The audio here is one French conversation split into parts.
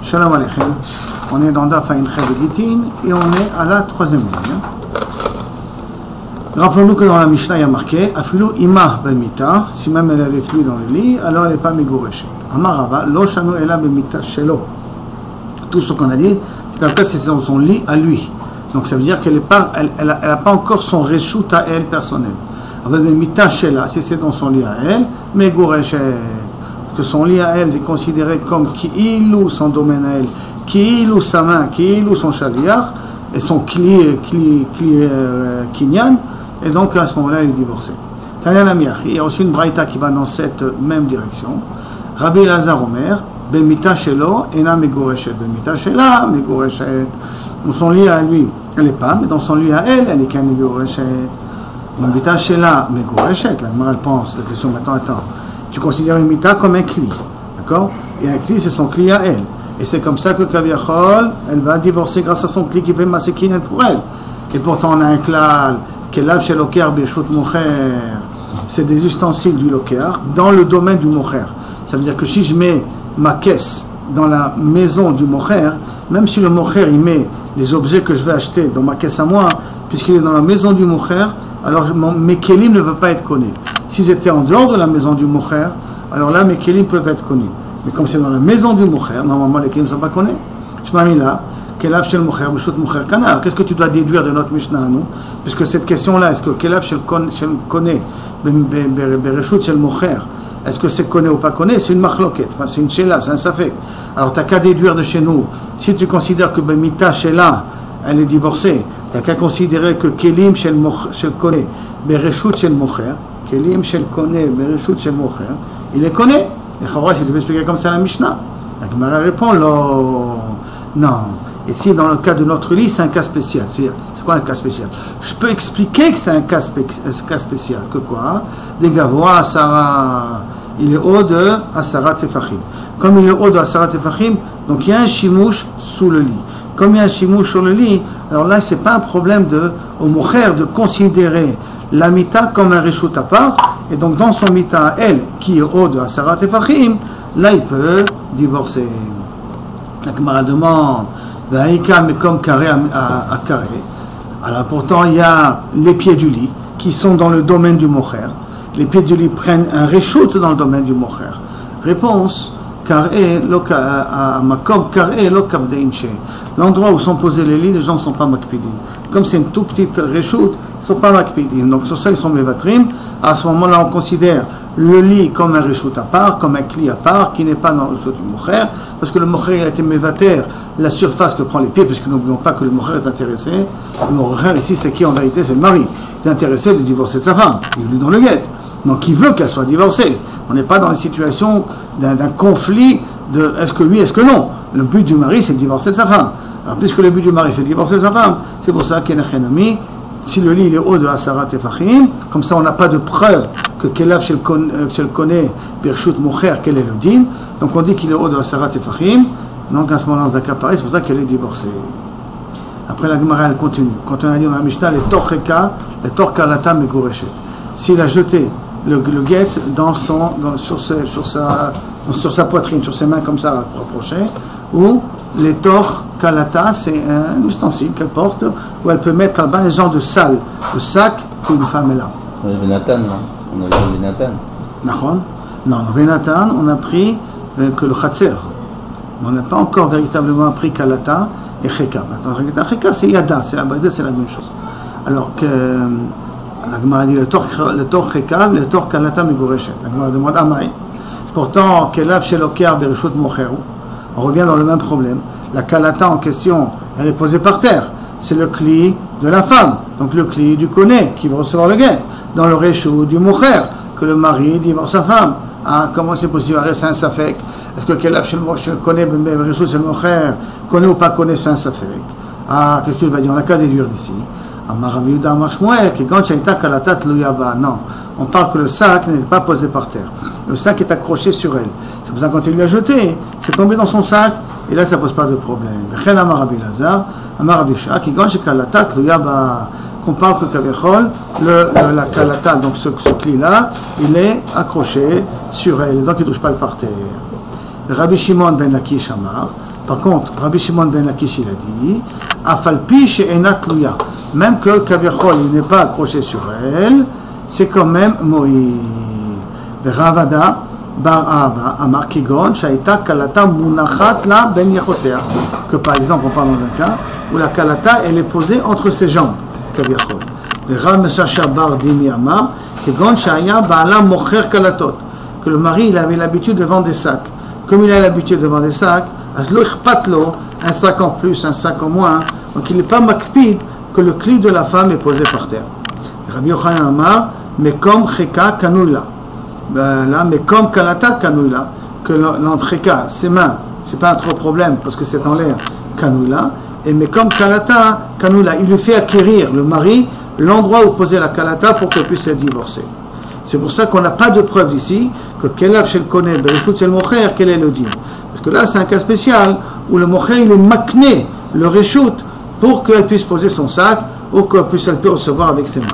Shalom Aleichem. On est dans Daf Ayin Chet Gitin et on est à la troisième ligne. Rappelons-nous que dans la Mishnah il y a marqué Afilu Ima Ben Mita, si même elle est avec lui dans le lit, alors elle n'est pas Megoreshet. Amar Rava, Lo Shanu Ela Ben Mita Shelo. Tout ce qu'on a dit, c'est un cas, c'est dans son lit à lui. Donc ça veut dire qu'elle n'a pas encore son reshout à elle personnel. Avec Ben Mita Shela, si c'est dans son lit à elle, Megoreshet. Que son lit à elle est considéré comme Ki'ilou, son domaine à elle, Ki'ilou sa main, Ki'ilou son shaliach, et son kinyan, et donc à ce moment-là il est divorcé. Il y a aussi une braïta qui va dans cette même direction. Rabbi Elazar Omer, Ben Mita Shelo, Ena Megoreshet, Ben Mita Shela, Megoreshet. Dans son lit à lui, elle n'est pas, mais dans son lit à elle, elle est qu'un Megoreshet. Ben Mita Shela, Megoreshet, la mère elle pense, la question maintenant, attends. Tu considères une mita comme un cli, d'accord? Et un cli, c'est son cli à elle. Et c'est comme ça que Kaviachol, elle va divorcer grâce à son cli qui fait masekinen pour elle. Et pourtant, on a un klal, Kelav chez Loker, Beshut Mocher. C'est des ustensiles du Loker dans le domaine du Mocher. Ça veut dire que si je mets ma caisse dans la maison du Mocher, même si le Mocher il met les objets que je vais acheter dans ma caisse à moi, puisqu'il est dans la maison du Mocher, alors mes kelim ne peuvent pas être connus. S'ils étaient en dehors de la maison du Mocher, alors là mes kelim peuvent être connus. Mais comme c'est dans la maison du Mocher, normalement les kelim ne sont pas connus. Je m'en mis là, Kelav shel Mocher, Beshut Mocher Kana. Qu'est-ce que tu dois déduire de notre Mishnah à nous? Puisque cette question-là, est-ce que Kelav shel Kone, Bereshut shel Mocher, est-ce que c'est connu ou pas connu? C'est une marloquette, enfin, c'est une shela, c'est un safek. Alors tu n'as qu'à déduire de chez nous, si tu considères que Mita Shela, elle est divorcée, tu n'as qu'à considérer que Kelim shel Kone, Bereshut shel Mocher, Kelim shel Kone, Bereshut shel Mocher, il est connu. Et Chorah, si tu veux expliquer comme ça la Mishnah, la Gemara répond non. Et si dans le cas de notre lit, c'est un cas spécial. C'est quoi un cas spécial? Je peux expliquer que c'est un cas spécial. Que quoi? Des gavois, Asara, il est haut de Asara Tefachim. Comme il est haut de Asara Tefachim, donc il y a un chimouche sous le lit. Comme il y a un chimouche sur le lit, alors là, c'est pas un problème au mocher de considérer la mita comme un reshout à part. Et donc dans son mita, elle, qui est haut de Asara Tefachim, là, il peut divorcer. La Gemara demande, mais comme carré à carré. Alors pourtant, il y a les pieds du lit qui sont dans le domaine du mocher. Les pieds du lit prennent un reshout dans le domaine du mocher. Réponse, l'endroit où sont posés les lits, les gens ne sont pas makpidim. Comme c'est une toute petite reshout, ils ne sont pas makpidim. Donc sur ça, ils sont mevatrim. À ce moment-là, on considère le lit comme un reshout à part, comme un cli à part, qui n'est pas dans le reshout du mocher, parce que le mocher a été mevater la surface que prend les pieds, puisque n'oublions pas que le mocher est intéressé. Le mocher ici, c'est qui en vérité? C'est le mari. Il est intéressé de divorcer de sa femme. Il est dans le guet. Donc il veut qu'elle soit divorcée. On n'est pas dans une situation d'un conflit de est-ce que oui, est-ce que non. Le but du mari, c'est de divorcer de sa femme. Alors puisque le but du mari, c'est de divorcer de sa femme, c'est pour ça qu'il y a un ami. Si le lit il est haut de Asara Tefachim, comme ça on n'a pas de preuve que Kelav shel Kone Bereshut Mocher, quel est le din. Donc on dit qu'il est haut de Asara Tefachim. Donc à ce moment-là, dans un cas pareil, c'est pour ça qu'elle est divorcée. Après la Gemara, elle continue. Quand on a dit dans la Mishnah, les Torcheka, les Torkalata Megoreshet. S'il a jeté le guet sur sa poitrine, sur ses mains comme ça, rapprochées, ou les torts kalata, c'est un ustensile qu'elle porte, où elle peut mettre là-bas un genre de salle, de sac qu'une femme est là. Vénatan, on a vu Vénatan. Non, Vénatan, on a pris que le Khatser. On n'a pas encore véritablement appris kalata et cheka. Maintenant, cheka, c'est yada, c'est la même chose. Alors que la Gemara dit le tor cheka, le tor kalata megoreshet. La Gemara demande Amay. Pourtant, Kelav shel Loker Bereshut Mocher. On revient dans le même problème. La kalata en question, elle est posée par terre. C'est le cli de la femme. Donc le cli du koné qui va recevoir le guet. Dans le reshout du mocher, que le mari divorce sa femme. Ah, comment c'est possible? C'est un safek. Est-ce que Kelav shel Koné Bereshut shel Mocher, connaît ou pas connaît, c'est un safek? Ah, qu'est-ce qu'il va dire? On n'a qu'à déduire d'ici. Non, on parle que le sac n'est pas posé par terre. Le sac est accroché sur elle. C'est pour ça que quand il lui a jeté, c'est tombé dans son sac, et là ça ne pose pas de problème. Qu'on parle que Kavichol, la kalata, donc ce cli-là, il est accroché sur elle, donc il ne touche pas le par terre. Rabbi Shimon ben Lakish Amar, Par contre, Rabbi Shimon ben Lakish, il a dit, Afalpi she'ena tluya, même que Kavichol, il n'est pas accroché sur elle, c'est quand même Moïl. Ravada bar Ava amar kigon shaita kalata munachat la ben yechotea. Que par exemple, on parle dans un cas où la kalata, elle est posée entre ses jambes, Kavichol. Rav Meshachar bar Dimi amar kigon shaya ba'ala mocher kalatot. Que le mari, il avait l'habitude de vendre des sacs. Comme il a l'habitude de vendre des sacs, un sac en plus, un sac en moins, donc il n'est pas makpid que le cli de la femme est posé par terre. Rabbi Yochanan amar mekom cheka kanula. Là, mekom kalata kanula, que l'entreka, ses mains, c'est pas un trop problème parce que c'est en l'air, kanula, et mekom kalata kanula, il lui fait acquérir, le mari, l'endroit où poser la kalata pour qu'elle puisse être divorcée. C'est pour ça qu'on n'a pas de preuve ici que Kelav shel Koneh Bereshut shel Mocher, quel est le din. Parce que là, c'est un cas spécial où le Mocher, il est makné, le Reshut, pour qu'elle puisse poser son sac ou qu'elle puisse recevoir avec ses mains.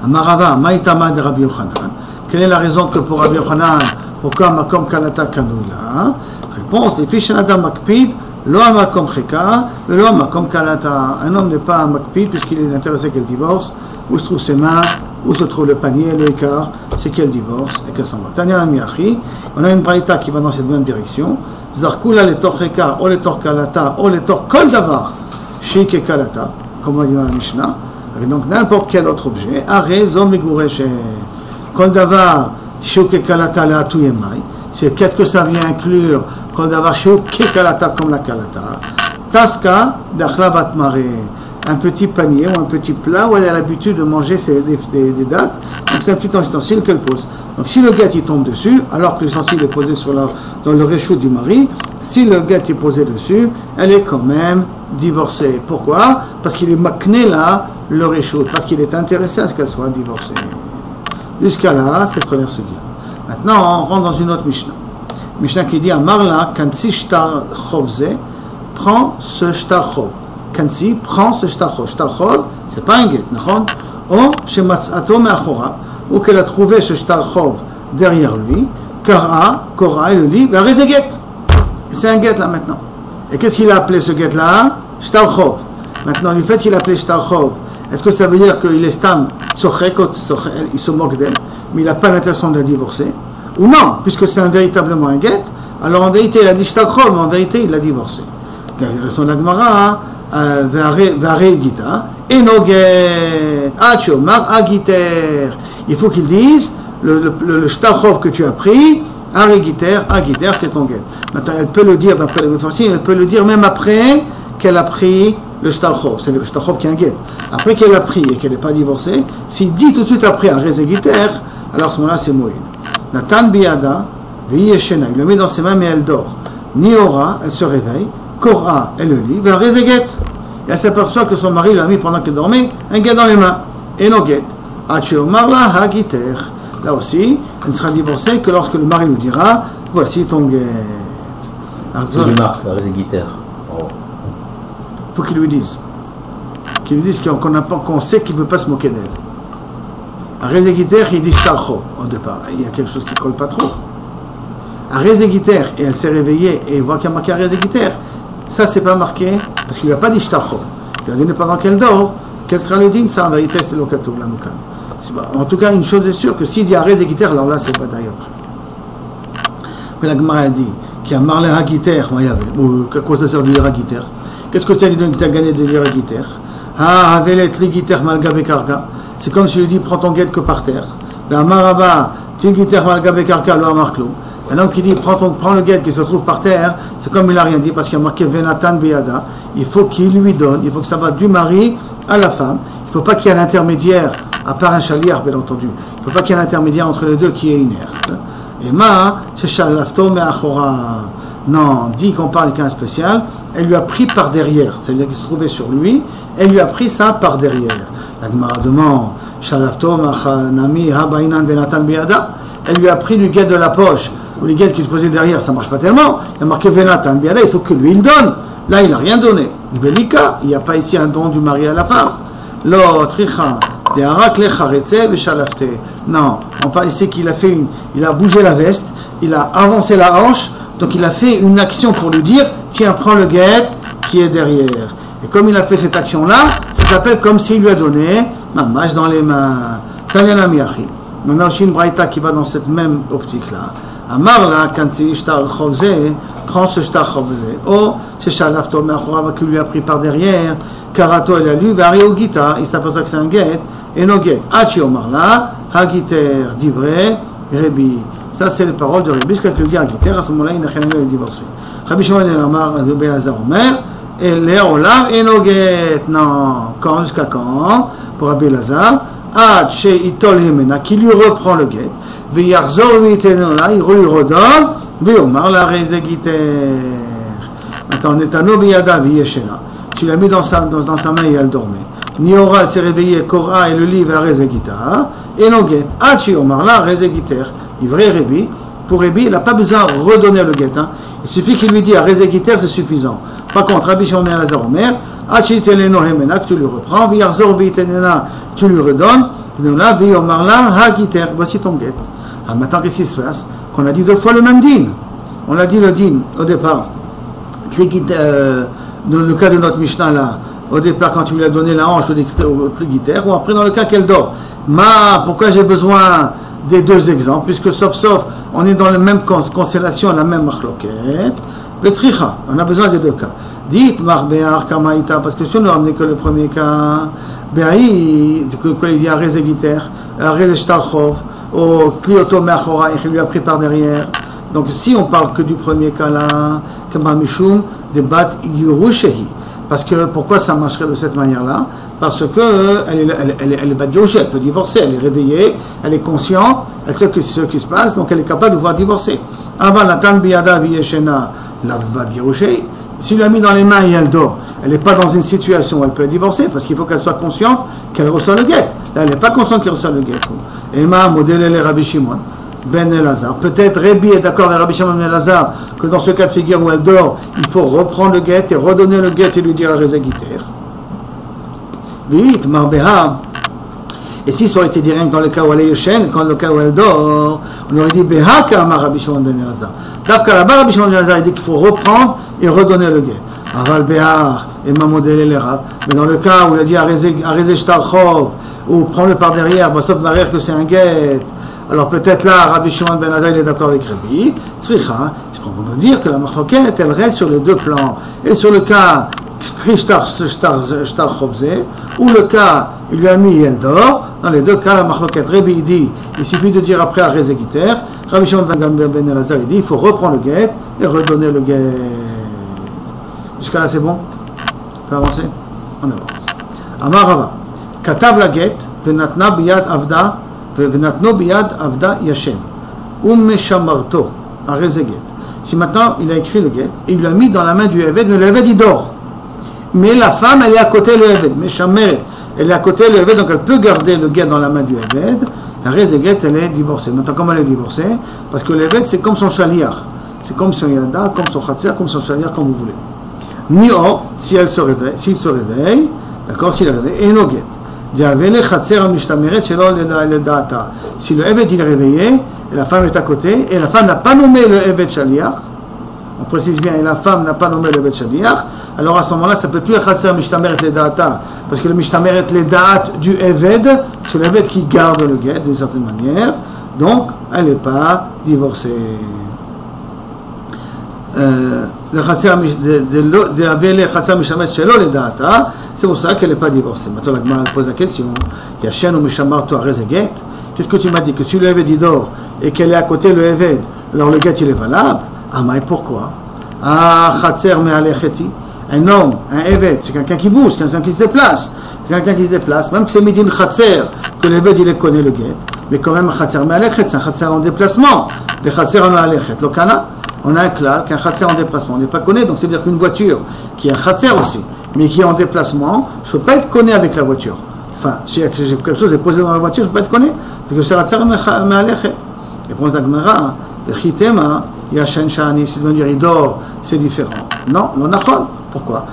Amarava, Maïtama de Rabbi Yochanan. Quelle est la raison que pour Rabbi Yochanan, pourquoi Makom Kalata Kanula? Réponse, les fiches Adam Makpid, Lo Makom Cheka, Lo Makom Kalata. Un homme n'est pas Makpid puisqu'il est intéressé qu'elle divorce. Où se trouvent ses mains, où se trouve le panier, le écart, c'est qu'elle divorce et qu'elle s'en va. Tanya la miachi, on a une braïta qui va dans cette même direction. Zarkula le torcheka, ou le torkalata, ou le torkol davar, shik et kalata, comme on dit dans la Mishnah. Et donc n'importe quel autre objet, aré, zom megureshe, kol davar, shik et kalata, la atuyemai. C'est qu'est-ce que ça vient inclure, kol davar, shik et kalata, comme la kalata. Taska, d'achla batmare. Un petit panier ou un petit plat où elle a l'habitude de manger des dattes. Donc c'est un petit ustensile qu'elle pose. Donc si le guet il tombe dessus, alors que l'ustensile est posé dans le réchaud du mari, si le guet est posé dessus, elle est quand même divorcée. Pourquoi? Parce qu'il est makné là, le réchaud, parce qu'il est intéressé à ce qu'elle soit divorcée. Jusqu'à là, c'est la première sugia. Maintenant, on rentre dans une autre Mishnah. Mishnah qui dit, Amarla, kansi shtar chovze, prends ce shtar chov. Kansi prend ce shtarchov. Shtarchov, c'est pas un guet, d'accord? Ou chez Matsato Meachora, ou qu'elle a trouvé ce shtarchov derrière lui, Kara, elle le lit, ben Rezeget. C'est un guet là maintenant. Et qu'est-ce qu'il a appelé ce guet là? Shtarchov. Maintenant, du fait qu'il a appelé shtarchov, est-ce que ça veut dire qu'il est stam, il se moque d'elle, mais il n'a pas l'intention de la divorcer? Ou non, puisque c'est véritablement un guet, alors en vérité il a dit shtarchov, mais en vérité il l'a divorcé. Son Agmara, il faut qu'il dise le shtarchov que tu as pris, Agiter, c'est ton guet. Maintenant, elle peut le dire d'après les Mefarshim, elle peut le dire même après qu'elle a pris le shtarchov. C'est le shtarchov qui est un guet. Après qu'elle a pris et qu'elle n'est pas divorcée, s'il dit tout de suite après Agiter, alors à ce moment-là c'est Moïl. Natan biada, v'yeshena, il le met dans ses mains mais elle dort. Niora, elle se réveille. Korah, elle le lit, vers Rezeget. Et elle s'aperçoit que son mari l'a mis pendant qu'elle dormait, un guet dans les mains. Et no guet. Marla hagiter. Là aussi, elle ne sera divorcée que lorsque le mari lui dira, voici ton guet. C'est lui marque, la Rezeguiter. Il faut qu'il lui dise. Qu'il lui dise qu'on sait qu'il ne veut pas se moquer d'elle. À Rezeguiter, il dit shtarcho au départ. Il y a quelque chose qui ne colle pas trop. À Rezeguiter, et elle s'est réveillée et voit qu'il y a marqué à Rezeguiter. Ça, c'est pas marqué, parce qu'il n'a pas dit shtarcho. Il a donné pendant qu'elle dort, quel sera le din? Ça, en vérité, c'est l'okatou, la moukan. En tout cas, une chose est sûre, que s'il dit arrêt Zéguiter, alors là, c'est pas d'ailleurs. Mais la Gemara a dit, qui a marlé Hagiter, quoi ça sert de lire Hagiter? Qu'est-ce que tu as dit que tu as gagné de lire Hagiter? Ah, Avelet Ligiter Malga Bekarka. C'est comme si je lui dis, prends ton guet que par terre. Dans Maraba, Tigiter Malga Bekarka, lo Amarklo. Un homme qui dit prends le guet qui se trouve par terre, c'est comme il n'a rien dit parce qu'il y a marqué Venatan Beada. Il faut qu'il lui donne, il faut que ça va du mari à la femme. Il ne faut pas qu'il y ait un intermédiaire, à part un chaliar bien entendu. Il ne faut pas qu'il y ait un intermédiaire entre les deux qui est inerte. Et c'est Shalafto Meachora. Non, dit qu'on parle d'un spécial, elle lui a pris par derrière, c'est-à-dire qu'il se trouvait sur lui, elle lui a pris ça par derrière. La Gemara demande Shalafto Meachanami Habainan Venatan Beada. Elle lui a pris du guet de la poche. Ou les guettes qu'il posait derrière, ça ne marche pas tellement. Il a marqué Venatan Biada, il faut que lui il donne. Là, il n'a rien donné. Velika, il n'y a pas ici un don du mari à la femme. Lo, tricha, de harak lecharetse veshalafte. Non, on parle ici qu'il a fait il a bougé la veste, il a avancé la hanche, Donc il a fait une action pour lui dire, tiens, prends le guet qui est derrière. Et comme il a fait cette action-là, ça s'appelle comme s'il lui a donné ma mâche dans les mains. Tanyana miyachi. On a aussi une braïta qui va dans cette même optique-là. Amar la, quand c'est shtar chovze, prends ce shtar chovze. Oh, c'est shalafto me'achorav qui lui a pris par derrière. Karato il a lu, vario gita, il s'aperçoit que c'est un guet, et no guet. Achi omar la, hagiter, divré, rebi. Ça, c'est les paroles de Rabbi. Jusqu'à que le dit hagiter, à ce moment-là, il n'a rien à divorcer. Rabbi Shimon ben Amar, ben Elazar Omer, et Léolam, et no guet. Non, quand, jusqu'à quand? Pour Rabbi Elazar, Ad chez Itol Himena, qui lui reprend le guet. V'yarzor v'itenona, il lui redonne, v'yomar la rezegiter. Maintenant, Netano b'yada v'yeshena. Tu l'as mis dans sa main et elle dormait. Niora, elle s'est réveillée, Korah et le livre à rezegita. Et non guet. Achi omar la rezegiter. Il vrai Rébi. Pour Rébi, il n'a pas besoin de redonner le guet. Il suffit qu'il lui dise à rezegiter, c'est suffisant. Par contre, Rabbi Shimon ben Elazar Omer, Achi teleno hemena, que tu lui reprends, v'yarzor v'itenena, tu lui redonnes. Là, v'yomar la hagiter. Voici ton guet. Alors maintenant, qu'est-ce qui se passe? Qu'on a dit 2 fois le même din. On a dit le din au départ. Dans le cas de notre Mishnah là, au départ, quand tu lui as donné la hanche au triguitaire, ou après dans le cas qu'elle dort. Pourquoi j'ai besoin des 2 exemples? Puisque sauf, on est dans la même constellation, la même machloket. Vetzricha, on a besoin des 2 cas. Dites Marbear Kamaïta, parce que si on ne ramenait que le premier cas, Béaï, quand il dit à Rezegiter, à Rezeshtarchov, au Klioto Meachora, et qu'il lui a pris par derrière. Donc si on parle que du premier cas là, Kama Mishum, de Bat Yerushehi. Parce que pourquoi ça marcherait de cette manière-là? Parce que elle est Bat Yerushehi, elle peut divorcer, elle est réveillée, elle est consciente, elle sait ce qui se passe, donc elle est capable de pouvoir divorcer. Avant Natan Biyada Viyeshena, la Bat Yerushehi, s'il l'a mis dans les mains et elle dort, elle n'est pas dans une situation où elle peut divorcer, parce qu'il faut qu'elle soit consciente qu'elle reçoit le guet. Là, elle n'est pas consciente qu'elle reçoit le guet. Emma, modèle les Rabbi Shimon ben Elazar. Peut-être Rabbi est d'accord avec Rabbi Shimon ben Elazar que dans ce cas de figure où elle dort, il faut reprendre le guet et redonner le guet et lui dire à Rezegiter. Vite, Marbeha. Et si ça aurait été direct dans le cas où elle est yoshen, dans le cas où elle dort, on aurait dit Beha Kama Rabbi Shimon ben Elazar. Tafka là-bas, Rabbi Shimon ben Elazar, il dit qu'il faut reprendre et redonner le guet. Aval Behar et Mamodel les Rab. Mais dans le cas où il a dit à Rezeshtarchov, ou prends-le par derrière, sauf barrière que c'est un guet. Alors peut-être là, Rabbi Shimon ben Elazar, il est d'accord avec Rabbi. Tzricha, c'est pour nous dire que la machloket, elle reste sur les 2 plans. Et sur le cas Krishtarchovze, ou le cas, il lui a mis et elle dort, dans les 2 cas, la machloket, Rabbi il dit, il suffit de dire après à Rezegiter, Rabbi Shimon ben Elazar, il dit, il faut reprendre le guet et redonner le guet. Jusqu'à là, c'est bon? On peut avancer? On avance. Amar Rava, Katav la guet, venatna biyad avda, venatno biyad avda yashem, meshamarto, à Rezeget. Si maintenant il a écrit le guet et il l'a mis dans la main du Eved, mais le Eved il dort. Mais la femme elle est à côté le Eved, meshameret, elle est à côté le Eved, donc elle peut garder le guet dans la main du Eved. La Rezeget elle est divorcée. Maintenant comment elle est divorcée? Parce que le Eved c'est comme son shaliach, c'est comme son yada, comme son khatser, comme son shaliach, comme vous voulez. Ni-or, si elle se réveille, s'il se réveille, d'accord, s'il est réveillé, et no get. Si le Eved il est réveillé, et la femme est à côté, et la femme n'a pas nommé le Eved Shaliach, on précise bien, et la femme n'a pas nommé le Eved Shaliach, alors à ce moment-là, ça ne peut plus être Chatser Mishtameret les Da'ata, parce que le Mishtameret les Da'at du Eved, c'est le Eved qui garde le guet d'une certaine manière, donc elle n'est pas divorcée. Le Chatser Mishtameret Shelo les Da'ata, c'est pour ça qu'elle n'est pas divorcée. Maintenant, la Gemara pose la question, Yashen ou Mishamarto à Rezeget, qu'est-ce que tu m'as dit? Que si le Eved il dort et qu'elle est à côté le Eved, alors le guet il est valable? Ah, mais pourquoi? Ah, Chatser Me'alecheti, un homme, un Eved, c'est quelqu'un qui bouge, quelqu'un qui se déplace. C'est quelqu'un qui se déplace, même que c'est Midin Chatser, que le Eved il connaît le guet, mais quand même un Chatser Me'alechet, c'est un Chatser en déplacement. Le Chatser Me'alechet, l'Okana, on a un klal qu'un Chatser en déplacement, on n'est pas connu, donc c'est-à-dire qu'une voiture qui est un Chatser aussi, mais qui est en déplacement, je ne peux pas être connu avec la voiture. Enfin, si quelque chose est posé dans la voiture, je ne peux pas être connu, parce que c'est Chatser Me'alechet. Et pour la Gemara, le Chitema, Yashen Shani, si veut dire il dort, c'est différent. Non, non, nachon. Pourquoi?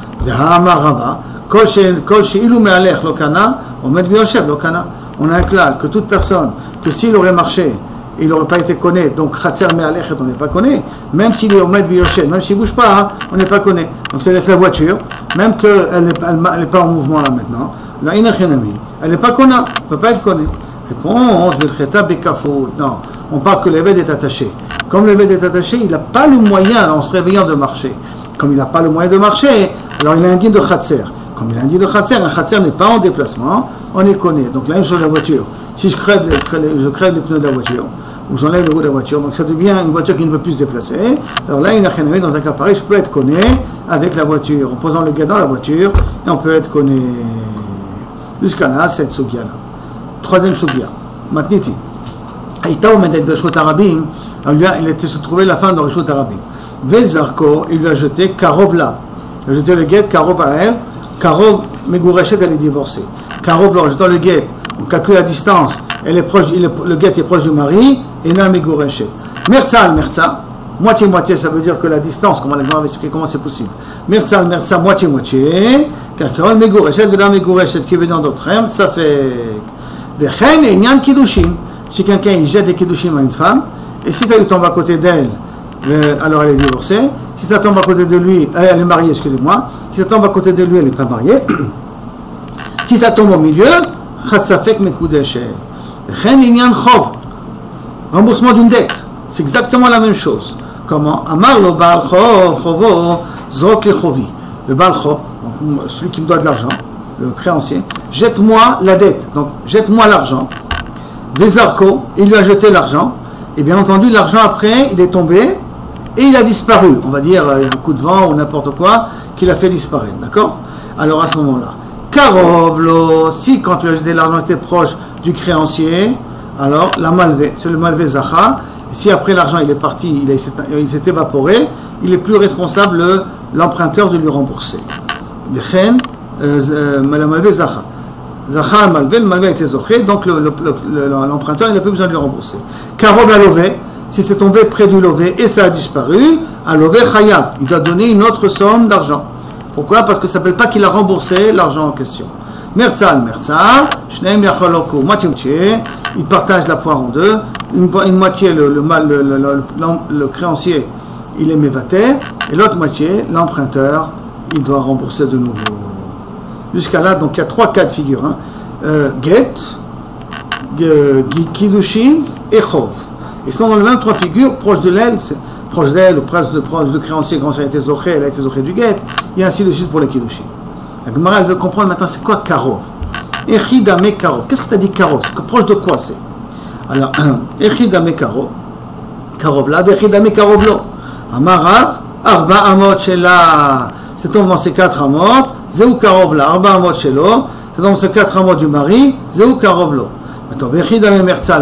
On a un klal que toute personne, que s'il aurait marché il n'aurait pas été connu, donc Khatser Me'alechet, on n'est pas connu, même s'il est au Med Biyoshen, même s'il ne bouge pas, hein, on n'est pas connu. Donc c'est-à-dire que la voiture, même qu'elle n'est pas en mouvement là maintenant, la Inachinami, elle n'est pas connue, elle ne peut pas être connue. Réponse, non, on parle que l'Eved est attaché. Comme l'Eved est attaché, il n'a pas le moyen, en se réveillant, de marcher. Comme il n'a pas le moyen de marcher, alors il a un din de Khatser. Comme il a un din de Khatser, un Khatser n'est pas en déplacement, on est connu. Donc la même chose de la voiture. Si je crève les pneus de la voiture, ou j'enlève le roue de la voiture, donc ça devient une voiture qui ne peut plus se déplacer. Alors là, dans un cas pareil, je peux être connu avec la voiture, en posant le gars dans la voiture, et on peut être connu. Jusqu'à là, cette Sugia là. Troisième Sugia, Matniti. Aïta ou Medet Bereshut Arabim, il était se trouvé la fin de Bereshut Arabim. Vezarko, il lui a jeté Karov là. Il a jeté le guet, Karov à elle. Karov, Megourechet, elle est divorcée. Karov, là, en jetant le guet, on calcule la distance, elle est proche, le guet est proche du mari, et n'a Megourechet. Merza, moitié-moitié, ça veut dire que la distance, comment c'est possible. Merza, moitié-moitié, Karov, Megourechet, Veda Megourechet, qui veut dans d'autres termes, ça fait. Vechen et Nyan Kiddushin. Si quelqu'un il jette des Kiddushim à une femme, et si ça lui tombe à côté d'elle, alors elle est divorcée. Si ça tombe à côté de lui, elle est mariée, excusez-moi. Si ça tombe à côté de lui, elle n'est pas mariée. Si ça tombe au milieu, Chassafek Mekudeshe. Vechen et Nyan Chov. Remboursement d'une dette. C'est exactement la même chose. Comment? Amar lo Baal Chov, Chovo, Zrok le Chovi. Le Baal Chov, celui qui me doit de l'argent, le créancier, jette-moi la dette, donc jette-moi l'argent. Vezarko, il lui a jeté l'argent, et bien entendu, l'argent après, il est tombé, et il a disparu. On va dire, un coup de vent ou n'importe quoi, qui l'a fait disparaître, d'accord? Alors à ce moment-là, Karovlo, si quand tu as jeté l'argent était proche du créancier, alors la malvé, c'est le malvé Zacha, et si après l'argent il est parti, il s'est évaporé, il est plus responsable, l'emprunteur, de lui rembourser. Bechen, la malvé Zacha. Zacha malvé, le malvé a été zoché, donc l'emprunteur il n'a plus besoin de lui rembourser. Karov la lové, si c'est tombé près du lové et ça a disparu, à lové chayab, il doit donner une autre somme d'argent. Pourquoi? Parce que ça ne s'appelle pas qu'il a remboursé l'argent en question. Merza, shneim yacholoku, moitié-moitié, il partage la poire en deux, une moitié le créancier il est mévater, et l'autre moitié, l'emprunteur, il doit rembourser de nouveau. Jusqu'à là, donc il y a 3 cas de figure. Get, Kiddushin et Chov. Ils sont dans les mêmes 3 figures, proche de l'aile, ou proche de créancier, quand ça a été zoché, elle a été zoché du get, et ainsi de suite pour les Kiddushin. La Gemara, elle veut comprendre maintenant c'est quoi Karov. Echidame Karov. Qu'est-ce que tu as dit Karov? Proche de quoi c'est? Alors, Echidame Karov. Karov là, Echidame Karov lo. Amarav, Arba Amot Shela. C'est donc dans ces 4 amot, Zéou Karov là, Arba Amot Shelo. C'est dans ces 4 amot du mari, Zéou Karov lo. Maintenant, Echidame Merza.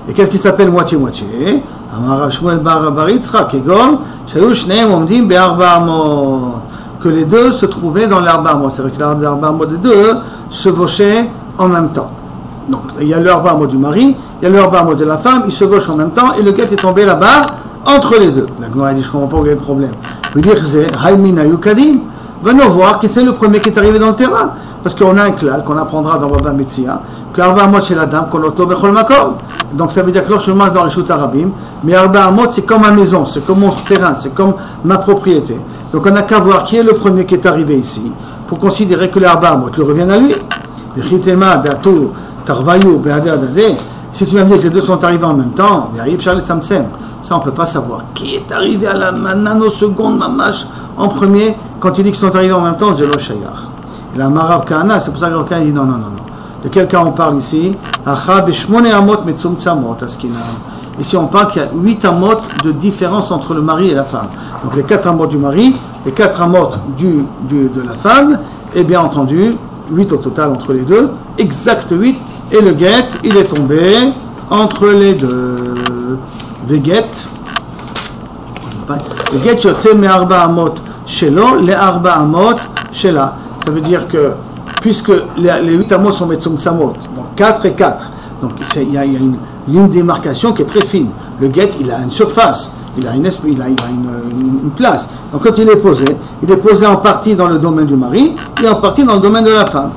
Et qu'est-ce qui s'appelle moitié-moitié? Amarav Shmuel Bar Yitzchak, Kegon, Shayu Shneim Omdim Be Arba Amot. Que les deux se trouvaient dans l'Arba Amot. C'est vrai que l'Arba Amot des deux se chevauchaient en même temps. Donc, il y a l'Arba Amot du mari, il y a l'Arba Amot de la femme, ils se chevauchent en même temps, et le guet est tombé là-bas, entre les deux. La Gemara dit, je ne comprends pas où il y a le problème. Je veux dire, c'est Haïmina Yukadim. Venons voir qui c'est le premier qui est arrivé dans le terrain. Parce qu'on a un klal qu'on apprendra dans Baba Metzia, que Arba Amot chez la dame, qu'on l'auto bechol makom. Donc ça veut dire que lorsque je marche dans les Shut Arabim, mais Arba Amot c'est comme ma maison, c'est comme mon terrain, c'est comme ma propriété. Donc on n'a qu'à voir qui est le premier qui est arrivé ici, pour considérer que l'Arba Amot le revienne à lui. Si tu vas me dire que les deux sont arrivés en même temps, ça on ne peut pas savoir. Qui est arrivé à la nanoseconde, mamash, en premier, quand tu dis qu'ils sont arrivés en même temps, c'est le shayar. Et la Marav Kahana, c'est pour ça que Kahana dit non. De quel cas on parle ici? Ici on parle qu'il y a 8 amot de différence entre le mari et la femme. Donc les 4 amot du mari, les 4 amot de la femme, et bien entendu, 8 au total entre les deux, exact 8, et le guet, il est tombé entre les deux. Le guet, yotze me arba amot shelo, le arba amot shela. Ça veut dire que, puisque les 8 amot sont Metsum Samot, donc 4 et 4, donc il y a une ligne de démarcation qui est très fine. Le guet, il a une surface, il a une place. Donc quand il est posé en partie dans le domaine du mari et en partie dans le domaine de la femme.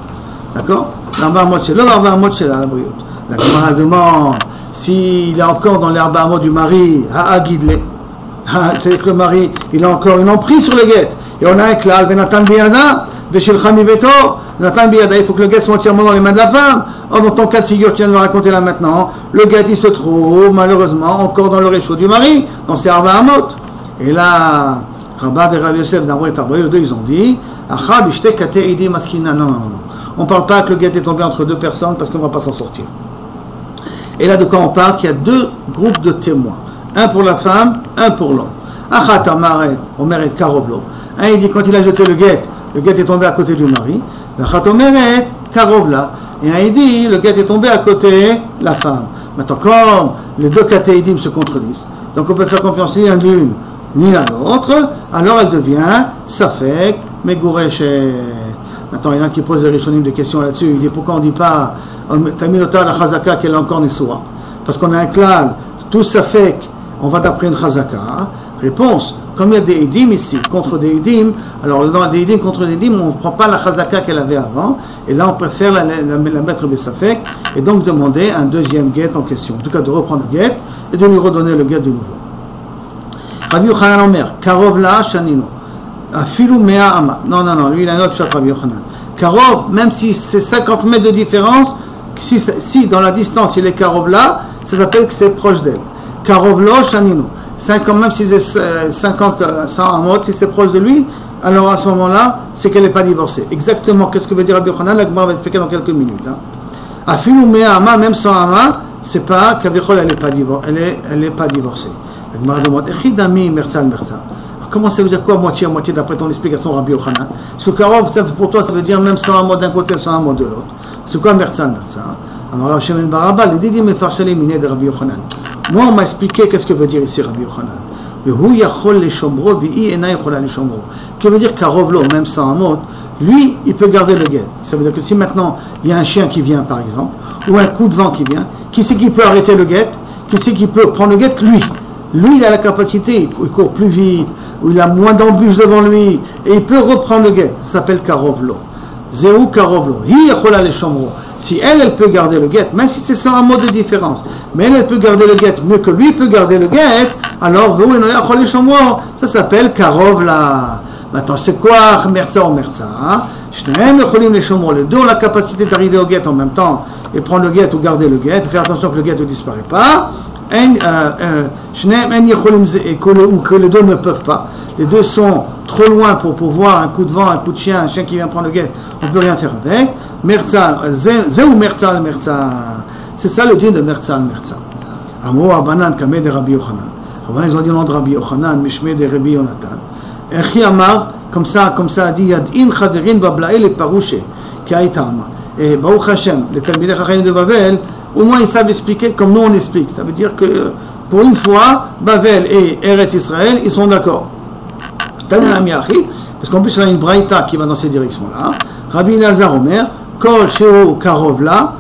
D'accord? L'arba amot shelo, l'arba amot shela, la brioute. La Gemara demande, s'il est encore dans l'herbe à mot du mari, ha'agidle, c'est que le mari, il a encore une emprise sur le guet. Et on a un klal, venatan biyada, veshilcha mi beto, venatan biyada, il faut que le guet soit entièrement dans les mains de la femme. Or, dans ton cas de figure, tu viens de me raconter là maintenant, le guet, il se trouve, malheureusement, encore dans le réchaud du mari, dans ses arba amot. Et là, Rabba et Rabbi Yosef d'Amouet Tarboï, les deux, ils ont dit, Achab, ishte kate idi maskina, non. On ne parle pas que le guet est tombé entre deux personnes parce qu'on ne va pas s'en sortir. Et là, de quoi on parle? Qu'il y a deux groupes de témoins. Un pour la femme, un pour l'homme. Achat amaret, omeret karovlo. Un, il dit, quand il a jeté le guet est tombé à côté du mari. Achat omeret karovla. Et un, il dit, le guet est tombé à côté de la femme. Maintenant, comme les deux catéidim se contredisent, donc on peut faire confiance ni à l'une ni à l'autre, alors elle devient safek, megureshet. Maintenant, il y en a qui posent des questions là-dessus. Il dit, pourquoi on ne dit pas Tamilota la chazaka qu'elle est encore Nessoua? Parce qu'on a un klal, tout ça fait qu'on va d'après une chazaka. Réponse, comme il y a des edim ici, contre des edim, alors dans des edim contre des edim, on ne prend pas la chazaka qu'elle avait avant, et là on préfère la mettre besafek, et donc demander un deuxième guet en question. En tout cas, de reprendre le guet, et de lui redonner le guet de nouveau. Rabbi Yochanan Omer, Karov la Shanino. Afilou mea ama. Non, lui il a un autre chat, Rabbi Yochanan. Karov, même si c'est 50 mètres de différence, si dans la distance il est Karov là, ça s'appelle que c'est proche d'elle. Karov lo shanino. Même si c'est 50, 100 amot, si c'est proche de lui, alors à ce moment-là, c'est qu'elle n'est pas divorcée. Exactement, qu'est-ce que veut dire Rabbi Yochanan? La Gemara va expliquer dans quelques minutes. Afilou mea ama, même sans ama, c'est pas qu'Abichol elle n'est pas divorcée. La Gemara demande, Echidami mersal mersal. Comment ça veut dire quoi moitié à moitié d'après ton explication Rabbi Yochanan? Parce que Karov, pour toi, ça veut dire même 100 mots d'un côté, 100 mots de l'autre. C'est quoi Mertzan? Amarav Shemen Baraba, les Didi Mefarshali Miné de Rabbi Yochanan. Moi, on m'a expliqué qu'est-ce que veut dire ici Rabbi Yochanan. Le Hu Yachol les Shomro, Vi'i Ena Yachola les Shomro. Qui veut dire Karov lo, même 100 mots, lui, il peut garder le guet. Ça veut dire que si maintenant il y a un chien qui vient, par exemple, ou un coup de vent qui vient, qui c'est qui peut arrêter le guet? Qui c'est qui peut prendre le guet? Lui, il a la capacité, il court plus vite, ou il a moins d'embûches devant lui, et il peut reprendre le guet. Ça s'appelle Karovlo. Zéou Karovlo. Hi Yachola les Shomro. Si elle peut garder le guet, même si c'est sans un mot de différence, mais elle peut garder le guet mieux que lui peut garder le guet, alors ça s'appelle Karovla. Maintenant, c'est quoi Merza ou Merza? Les deux ont la capacité d'arriver au guet en même temps et prendre le guet ou garder le guet, faire attention que le guet ne disparaît pas. Que les deux ne peuvent pas. Les deux sont trop loin pour pouvoir un coup de vent, un coup de chien, un chien qui vient prendre le guet, on ne peut rien faire avec. Merzal, Zéou Merzal, Merzal. C'est ça le din de Merzal, Merzal. Amo Abanan, Kameh de Rabbi Yochanan. Ils ont dit le nom de Rabbi Yochanan, Mishmeh de Rabbi Yonatan. Echi Amar, comme ça a dit, Yad'in Chaverin Bablael et Parouché, Kaitama. Et Baruch Hashem, les Talmidei Chachamim de Babel, au moins ils savent expliquer comme nous on explique. Ça veut dire que pour une fois, Babel et Eretz Israël, ils sont d'accord. Parce qu'en plus il y a une braïta qui va dans ces directions-là. Rabbi Lazar Omer, Kol Sheo Karovla,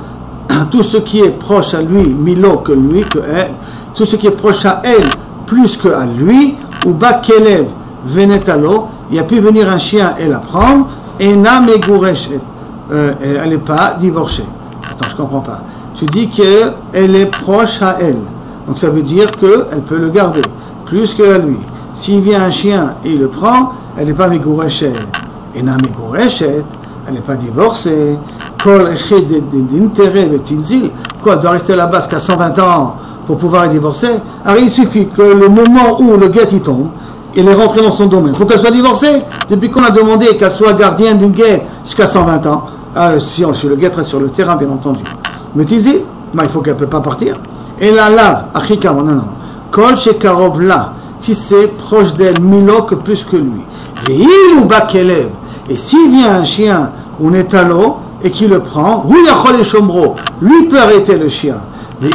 tout ce qui est proche à lui, Milo que lui, que elle, tout ce qui est proche à elle, plus que à lui, ou Bakelev Venetalo, il a pu venir un chien et la prendre, et Na Megureshet, elle n'est pas divorcée. Attends, je ne comprends pas. Tu dis qu'elle est proche à elle. Donc ça veut dire qu'elle peut le garder, plus que à lui. S'il vient un chien et il le prend, elle n'est pas Megureshet. Et Na Megureshet, elle n'est pas divorcée. Kol Eched d'intérêt avec Tinzil. Quoi, elle doit rester là-bas jusqu'à 120 ans pour pouvoir être divorcée? Alors il suffit que le moment où le guet il tombe, il est rentré dans son domaine. Il faut qu'elle soit divorcée. Depuis qu'on a demandé qu'elle soit gardienne d'une guet jusqu'à 120 ans, si le guet reste sur le terrain, bien entendu. Mais Tinzil, il faut qu'elle ne peut pas partir. Et la lave, Achika, non. Kol Shekarov là, si c'est proche d'elle, Milo que plus que lui. Veil ou Bakelev. Et s'il vient un chien ou un étalot et qui le prend, lui peut arrêter le chien. Elle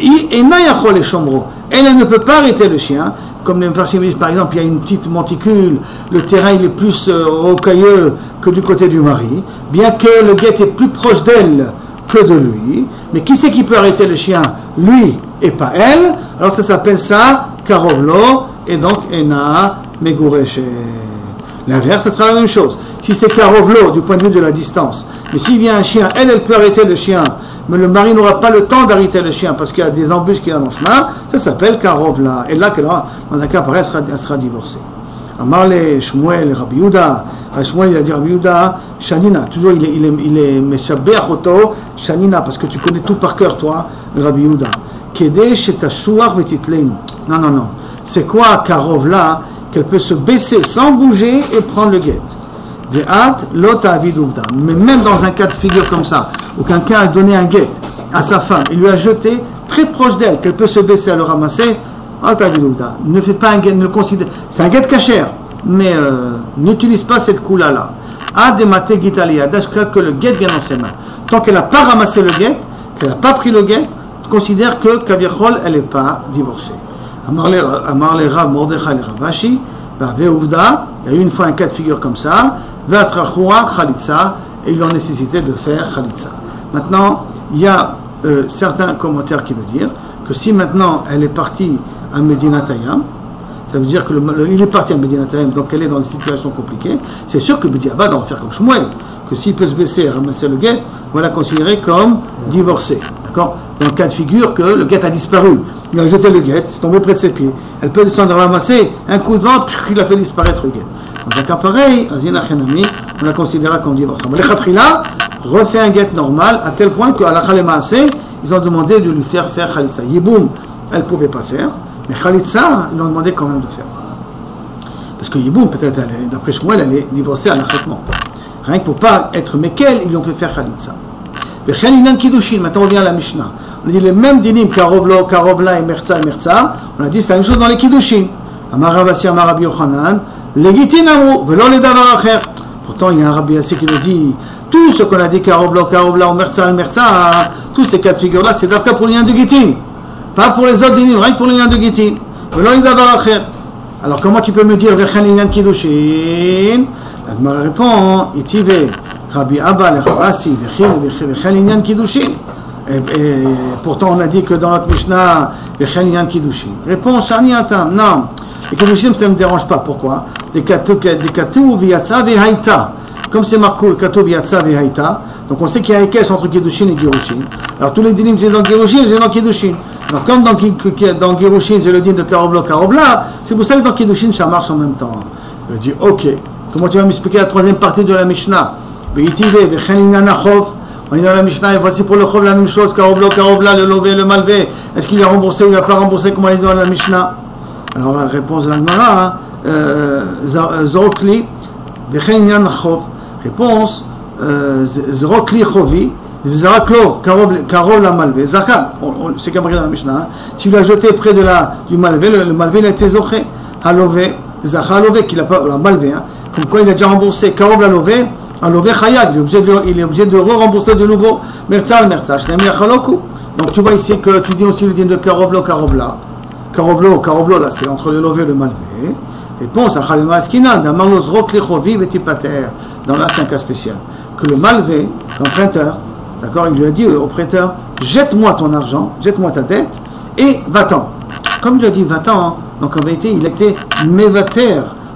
ne peut pas arrêter le chien. Comme les Mfarshim disent, par exemple, il y a une petite monticule, le terrain il est plus rocailleux que du côté du mari, bien que le guet est plus proche d'elle que de lui. Mais qui c'est qui peut arrêter le chien? Lui et pas elle. Alors ça s'appelle ça Karovlo, et donc Ena Megureshet. L'inverse, ce sera la même chose. Si c'est Karovlo, du point de vue de la distance, mais s'il vient un chien, elle peut arrêter le chien, mais le mari n'aura pas le temps d'arrêter le chien parce qu'il y a des embûches qu'il a dans le chemin, ça s'appelle Karovla. Et là, dans un cas pareil, elle sera divorcée. Amarle Shmuel, Rabbi Yehuda. Shmuel, il a dit Rabbi Yehuda, Shanina. Toujours, il est Meshabeach Oto, Shanina, parce que tu connais tout par cœur, toi, Rabbi Yehuda. Kede shetashuach vetitleinu. Non. C'est quoi Karovla? Qu'elle peut se baisser sans bouger et prendre le guet. Ve'at lota aviduvda. Mais même dans un cas de figure comme ça, où quelqu'un a donné un guet à sa femme, il lui a jeté très proche d'elle, qu'elle peut se baisser à le ramasser, ne faites pas un guet, ne le considère. C'est un guet cachère, mais n'utilise pas cette coula-là. Ademate gitalia, que le guet vient dans ses mains. Tant qu'elle n'a pas ramassé le guet, qu'elle n'a pas pris le guet, considère que Kavirchol, elle n'est pas divorcée. Amarle Rav Mordechai le Ravashi, Ve'uvda, il y a eu une fois un cas de figure comme ça, Ve'atzrachua Khalitsa, et ils ont nécessité de faire Khalitsa. Maintenant, il y a certains commentaires qui veulent dire que si maintenant elle est partie à Medinat Hayam, ça veut dire qu'il est parti à Medinat Hayam, donc elle est dans une situation compliquée, c'est sûr que B'diavad, on va faire comme Shmuel, que s'il peut se baisser et ramasser le guet, on va la considérer comme divorcée. D'accord? Dans le cas de figure que le guet a disparu, il a jeté le guet, c'est tombé près de ses pieds, elle peut descendre ramasser, un coup de vent, il a fait disparaître le guet. Dans un cas pareil, Azina Khanami, on la considérera comme divorcée. Mais les Khatrila refait un guet normal, à tel point qu'à la Khalemaasé, ils ont demandé de lui faire Khalitsa. Yiboum, elle ne pouvait pas faire, mais Khalitsa, ils ont demandé quand même de faire. Parce que Yiboum, peut-être, d'après Shmuel, elle est divorcée à l'achètement. Rien que pour ne pas être Mekel, ils lui ont fait faire Khalitsa. Maintenant on revient à la Mishnah. On a dit les mêmes dinim, Karovla et Merza. On a dit c'est la même chose dans les Kiddushin. Amar Ravasi, Amar Rabbi Yochanan, Legitin Amou, Velo le Davar Acher. Pourtant, il y a un Rabbi Assi qui nous dit tout ce qu'on a dit, Karovla, ou Merza, tous ces cas de figure-là, c'est d'Afka pour le lien de Gitin. Pas pour les autres dinim, rien que pour le lien de Gitin. Velo le Davar Acher. Alors, comment tu peux me dire Vechan Inyan Kiddushin? La Gemara répond Itive, Rabbi Abba, le Ravasi, Vechan Inyan Kiddushin. Et pourtant, on a dit que dans notre Mishnah, Vechan Inyan Kiddushin. Réponse Shani Atam, non. Les Kiddushin, ça ne me dérange pas. Pourquoi? Des Katou Viyatsa Vehaita. Comme c'est marqué Katou Viyatsa Vehaita, donc on sait qu'il y a un caisse entre Kiddushin et Girushin. Alors tous les dinim, c'est dans Girushin, c'est dans Kiddushin. Alors comme dans Girushin, c'est le din de Karovla, c'est pour ça que dans Kiddushin, ça marche en même temps. Je dis, ok, comment tu vas m'expliquer la troisième partie de la Mishnah? On est dans la Mishnah, et voici pour le Chov la même chose, Karovla, le lové, le malvé. Est-ce qu'il a remboursé ou il n'a pas remboursé, comment il est dans la Mishnah? Alors la réponse de la Gemara, Zorokli, Vechan Nachov. Réponse, Zorokli Chovi, Zaraklo, Karov la malvé. Zaka, c'est comme dans la Mishnah. Si il a jeté près du malvé, le malvé il a été zoché. Halové, Zaka lové, qu'il n'a pas, la malvé, comme quoi il a déjà remboursé. Karov la lové, Halové Chayad, il est obligé de re-rembourser de nouveau. Merzal, donc tu vois ici que tu dis aussi le din de Karovlo. Karovlo, là, c'est entre le lové et le malvé. Réponse à Khalema Askinan, d'Amarlos Roklechovi Vetipater. Dans là, c'est un cas spécial. Que le malvé, l'emprunteur, d'accord, il lui a dit au prêteur, jette-moi ton argent, jette-moi ta dette, et va-t'en. Comme il lui a dit va-t'en, donc en vérité, il était mévater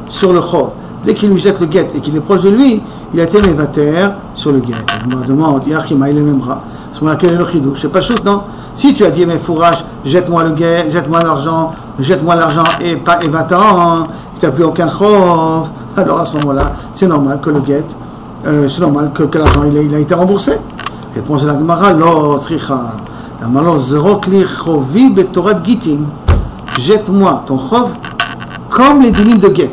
sur le chov. Dès qu'il lui jette le guet et qu'il est proche de lui, il a été mévater sur le guet. Il me demande, Yachima, il est même bras. Quel est le chidou? Je sais pas chute, non? Si tu as dit, mais fourrage, jette-moi le guet, jette-moi l'argent et va-t'en, tu n'as plus aucun chov, alors à ce moment-là, c'est normal que le guet, c'est normal que l'argent il a été remboursé. Réponse de la Gemara, lo tzricha, zerokli chovi betorat gitin, jette-moi ton chov comme les dinim de guet,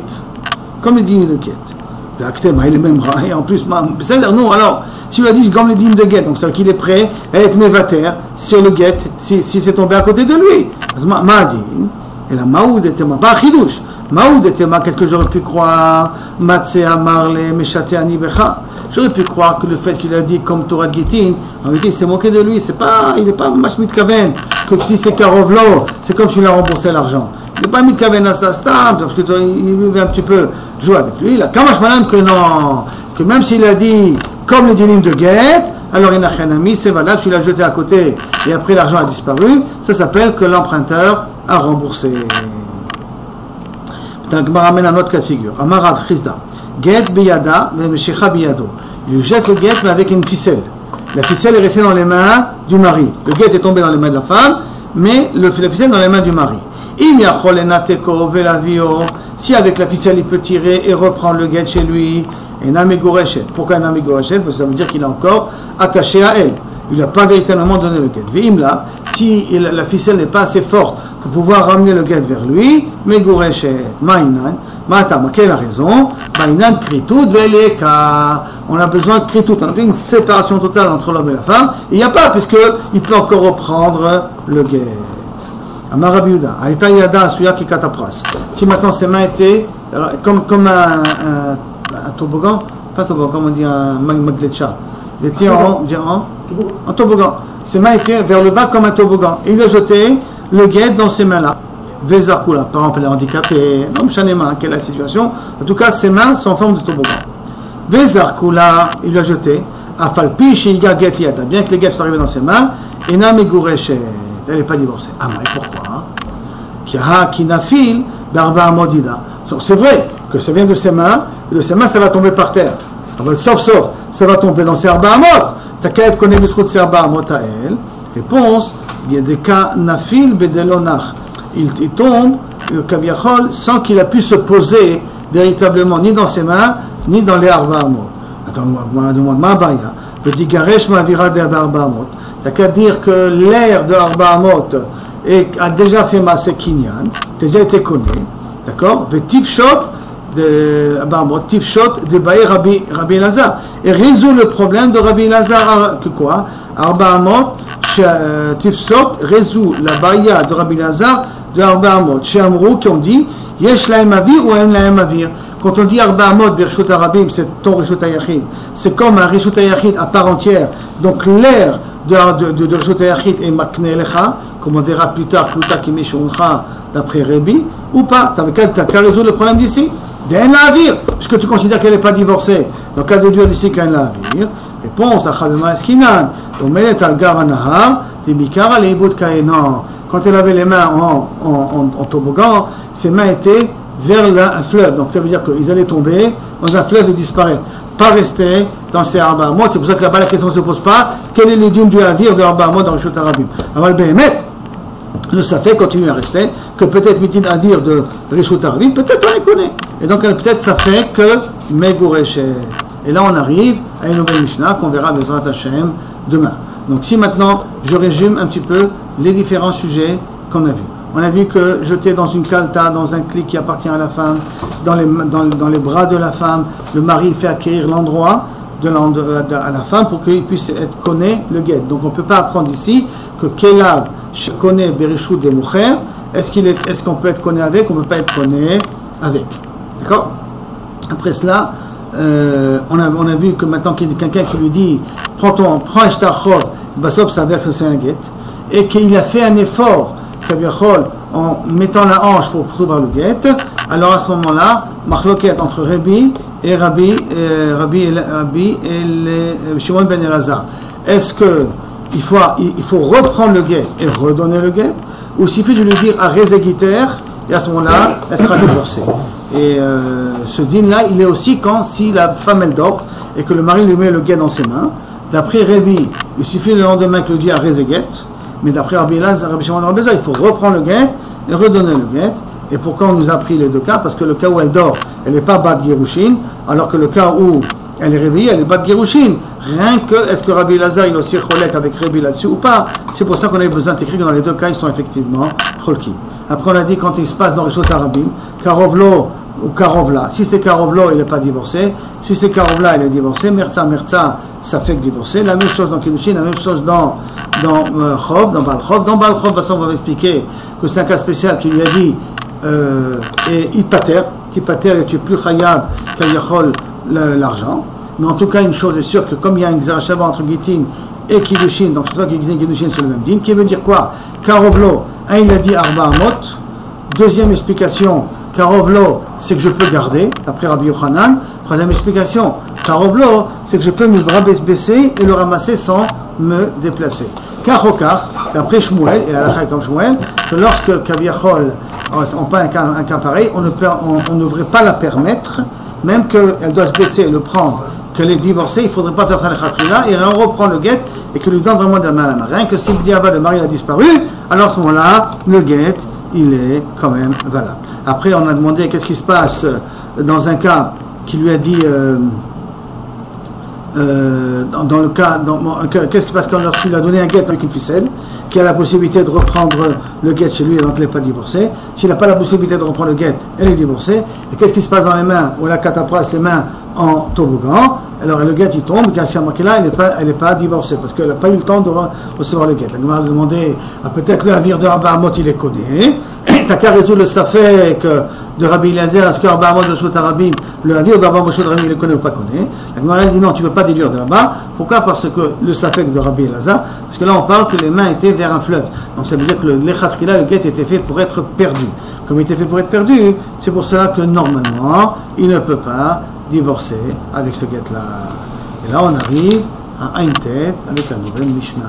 il est même et en plus, non, alors, si tu as dit comme les dîmes de guet, donc c'est-à-dire qu'il est prêt à être mévater sur le guet, si c'est tombé à côté de lui. Ma dit, et la maoud était ma, pas chidouche, maoud était ma, qu'est-ce que j'aurais pu croire, matzé amarle, mechate anibecha, j'aurais pu croire que le fait qu'il a dit comme Torah Gitin, en vérité il s'est moqué de lui, il n'est pas machmit kaven, que si c'est Karovlo, c'est comme tu lui as remboursé l'argent. Il n'est pas mis kaven à sa stable, parce qu'il veut un petit peu jouer avec lui. Il a kamash malan que non, que même s'il a dit comme les dinim de guet, alors il n'a rien ami, c'est valable, tu l'as jeté à côté et après l'argent a disparu, ça s'appelle que l'emprunteur a remboursé. Donc, on ramène un autre cas de figure. Amarat Chizda. Get biyada, meshecha biyado. Il lui jette le get, mais avec une ficelle. La ficelle est restée dans les mains du mari. Le get est tombé dans les mains de la femme, mais la ficelle est dans les mains du mari. Si avec la ficelle il peut tirer et reprendre le get chez lui, pourquoi un amégoreshet? Parce que ça veut dire qu'il est encore attaché à elle. Il n'a pas véritablement donné le get. Si la ficelle n'est pas assez forte pour pouvoir ramener le get vers lui, megoreshet, ma'inan, ma'atama, quelle raison? Ma'inan kritout veleka. On a besoin de kritout, on a besoin d'une séparation totale entre l'homme et la femme. Il n'y a pas, puisqu'il peut encore reprendre le get. Amar Rabbi Yehuda, Aïta Yada Suya qui katapras. Si maintenant ses mains étaient comme un toboggan, pas un toboggan, comme on dit un magletcha. Il était en toboggan. Ses mains étaient vers le bas comme un toboggan. Et il a jeté le guet dans ses mains-là. Vezarkula, par exemple, elle est handicapée, non, Chanema, quelle est la situation? En tout cas, ses mains sont en forme de toboggan. Vezarkula, il lui a jeté. Afalpi, Shiga Get Yada, bien que les guets soient arrivés dans ses mains, Ena Megureshet. Elle n'est pas divorcée. Ah, mais pourquoi? C'est vrai que ça vient de ses mains, et de ses mains ça va tomber par terre. Sauf, ça va tomber dans ses arba amot. T'as qu'à être connu de ses arba amot à elle. Réponse, il y a des cas nafil bedelonach. Il tombe, sans qu'il a pu se poser véritablement ni dans ses mains, ni dans les arba amot. Attends, on demande ma baya. Le dit garesh ma vira de arba amot. T'as qu'à dire que l'air de Arba Amot a déjà fait Maaseh Kinyan, déjà été connu, d'accord? Le Tifshot de Arba Amot, Tifshot de Baé Rabbi Elazar, et résout le problème de Rabbi Elazar, que quoi? Arba Amot, Tifshot résout la Baïa de Rabbi Elazar de Arba Amot. Chez Amrou, qui ont dit Yesh lahem avir ou en lahem avir. Quand on dit Arba Amot Birshut Arabim, c'est ton Rishut Hayachid, c'est comme un Rishut Hayachid à part entière, donc l'air de Rishut Hayachid et Makne Lecha, comme on verra plus tard, d'après Rébi, ou pas. Tu n'as qu'à résoudre le problème d'ici. D'en la avir, puisque tu considères qu'elle n'est pas divorcée. Donc, à déduire d'ici qu'elle la avir. Réponse à Chavema Eskinan. Omelet al Garanahar, Libikar al Eibud Kaenan. Quand elle avait les mains en toboggan, ses mains étaient vers un fleuve. Donc, ça veut dire qu'ils allaient tomber dans un fleuve et disparaître. Pas rester dans ces Arba Amot. C'est pour ça que là-bas la question ne se pose pas. Quel est le dune du Avir de Arba Amot dans le Rishut Arabim? Aval Behemet, le Safek continue à rester, que peut-être Mitin Avir de Rishut Arabim, peut-être on les connaît. Et donc peut-être ça fait que Megureshet. Et là on arrive à une nouvelle Mishnah qu'on verra Bezrat Hashem demain. Donc si maintenant je résume un petit peu les différents sujets qu'on a vus. On a vu que jeter dans une kalta, dans un clic qui appartient à la femme, dans les bras de la femme, le mari fait acquérir l'endroit à la femme pour qu'il puisse être connu le guet. Donc on ne peut pas apprendre ici que Kelab connaît Berishut des Moucher. Est-ce qu'on peut être connu avec, on ne peut pas être connu avec. D'accord? Après cela, on a vu que maintenant qu'il y a quelqu'un qui lui dit prends un shtachov, Basop s'avère que c'est un guet, et qu'il a fait un effort en mettant la hanche pour trouver le guet, alors à ce moment-là, Machloket entre Rabbi et Shimon ben Elazar. Est-ce qu'il faut reprendre le guet et redonner le guet, ou il suffit de lui dire à Rezegiter, et à ce moment-là, elle sera divorcée. Et ce din-là, il est aussi si la femme elle dort et que le mari lui met le guet dans ses mains. D'après Rabbi, il suffit le lendemain que le dit à Rezeget. Mais d'après Rabbi Shimon ben Elazar, il faut reprendre le guet et redonner le guet. Et pourquoi on nous a pris les deux cas? Parce que le cas où elle dort, elle n'est pas Bat Girushin, alors que le cas où elle est réveillée, elle est Bat Girushin. Rien que, est-ce que Rabbi Elazar il est aussi cholek avec Rabbi là-dessus ou pas? C'est pour ça qu'on a besoin d'écrire que dans les deux cas, ils sont effectivement cholki. Après, on a dit quand il se passe dans Rishut Arabim, Karovlo ou Karovla. Si c'est Karovlo, il n'est pas divorcé. Si c'est Karovla, il est divorcé. Merza, ça fait que divorcé. La même chose dans Kiddushin, la même chose dans Chov, dans Baal Chov. Dans Baal Chov, on va expliquer que c'est un cas spécial qui lui a dit et Ipater, et tu es plus Chayab qu'Ayachol l'argent. Mais en tout cas, une chose est sûre que comme il y a un Xerashava entre Gittin et Kiddushin, donc c'est toi qui Gittin et Kiddushin, c'est le même din, qui veut dire quoi? Karovlo, il a dit Arba Amot. Deuxième explication, Karovlo, c'est que je peux garder, d'après Rabbi Yochanan. Troisième explication, Karovlo, c'est que je peux me baisser et le ramasser sans me déplacer. Kachokar, d'après Shmuel, et la comme Shmuel, que lorsque Kaviachol, on pas un cas pareil, on ne devrait pas la permettre, même qu'elle doit se baisser et le prendre, qu'elle est divorcée, il ne faudrait pas faire ça le khatrila, et on reprend le guet et que lui donne vraiment de la main à la main. Rien que si le diable, le mari a disparu, alors à ce moment-là, le guet, il est quand même valable. Après, on a demandé qu'est-ce qui se passe dans un cas qui lui a dit, dans le cas, qu'est-ce qui se passe quand lorsqu'il a donné un guet avec une ficelle, qui a la possibilité de reprendre le guet chez lui et donc il n'est pas divorcé. S'il n'a pas la possibilité de reprendre le guet, elle est divorcée. Et qu'est-ce qui se passe dans les mains, où la cataphrase les mains en toboggan, alors le guet il tombe, elle n'est pas divorcée, parce qu'elle n'a pas eu le temps de recevoir le guet. La Gemara a demandé, peut-être le Havir de Rabba Amot, il les connaît. T'as qu'à résoudre le safek de Rabbi Eliezer, est-ce que Rabba Amot de Shotarabim, le Havir de Rabba Amot de Shotarabim, il le connaît ou pas connaît. La Gemara dit non, tu ne peux pas déduire de là-bas. Pourquoi? Parce que le safek de Rabbi Eliezer, parce que là on parle que les mains étaient vers un fleuve. Donc ça veut dire que le guet était fait pour être perdu. Comme il était fait pour être perdu, c'est pour cela que normalement, il ne peut pas divorcer avec ce guet-là. Et là on arrive à Aïn Tet avec la nouvelle Mishnah.